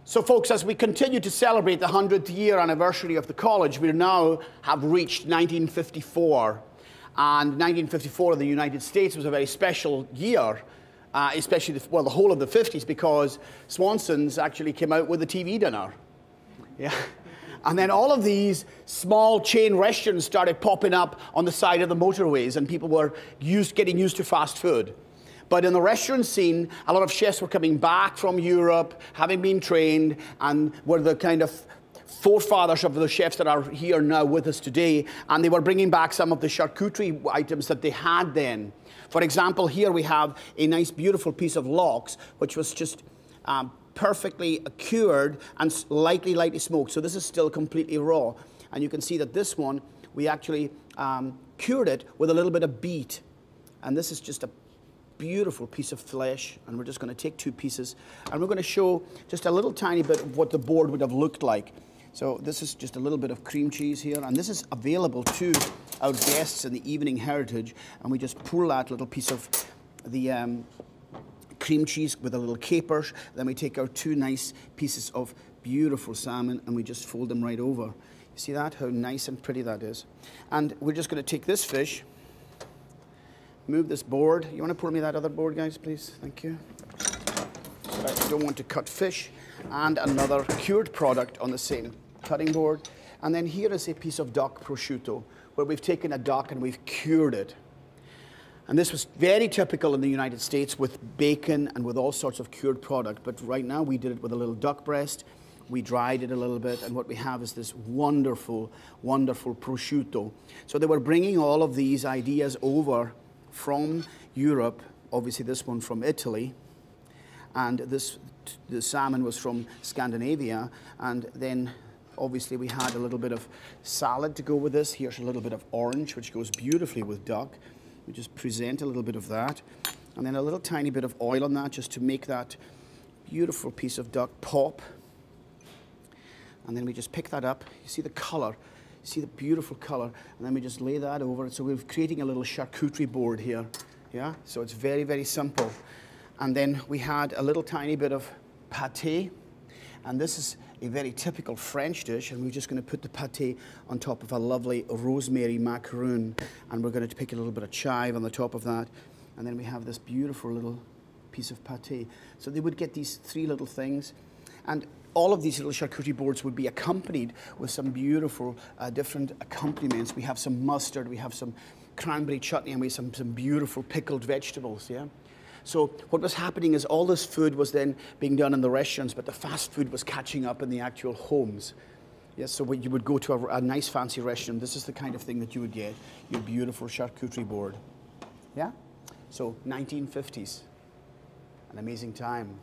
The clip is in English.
So folks, as we continue to celebrate the 100th year anniversary of the college, we now have reached 1954. And 1954 in the United States was a very special year, especially, the whole of the 50s, because Swanson's actually came out with a TV dinner. Yeah. And then all of these small chain restaurants started popping up on the side of the motorways, and people were getting used to fast food. But in the restaurant scene, a lot of chefs were coming back from Europe, having been trained, and were the kind of forefathers of the chefs that are here now with us today. And they were bringing back some of the charcuterie items that they had then. For example, here we have a nice, beautiful piece of lox, which was just perfectly cured and lightly smoked. So this is still completely raw. And you can see that this one, we actually cured it with a little bit of beet. And this is just a beautiful piece of flesh, and we're just going to take two pieces, and we're going to show just a little tiny bit of what the board would have looked like. So this is just a little bit of cream cheese here, and this is available to our guests in the Evening Heritage, and we just pull that little piece of the cream cheese with a little capers. Then we take our two nice pieces of beautiful salmon, and we just fold them right over. You see that? How nice and pretty that is. And we're just going to take this fish, move this board. You want to pour me that other board, guys, please? Thank you. I don't want to cut fish. And another cured product on the same cutting board. And then here is a piece of duck prosciutto, where we've taken a duck and we've cured it. And this was very typical in the United States with bacon and with all sorts of cured product. But right now we did it with a little duck breast. We dried it a little bit, and what we have is this wonderful, wonderful prosciutto. So they were bringing all of these ideas over from Europe, obviously this one from Italy, and the salmon was from Scandinavia, and then obviously we had a little bit of salad to go with this. Here's a little bit of orange, which goes beautifully with duck. We just present a little bit of that, and then a little tiny bit of oil on that just to make that beautiful piece of duck pop. And then we just pick that up. You see the color. See the beautiful color, and then we just lay that over it. So we're creating a little charcuterie board here, yeah? So it's very, very simple. And then we had a little tiny bit of pâté, and this is a very typical French dish, and we're just going to put the pâté on top of a lovely rosemary macaroon, and we're going to pick a little bit of chive on the top of that, and then we have this beautiful little piece of pâté. So they would get these three little things, and all of these little charcuterie boards would be accompanied with some beautiful different accompaniments. We have some mustard, we have some cranberry chutney, and we have some beautiful pickled vegetables, yeah? So what was happening is all this food was then being done in the restaurants, but the fast food was catching up in the actual homes. Yes, so when you would go to a nice fancy restaurant, this is the kind of thing that you would get, your beautiful charcuterie board. Yeah? So 1950s, an amazing time.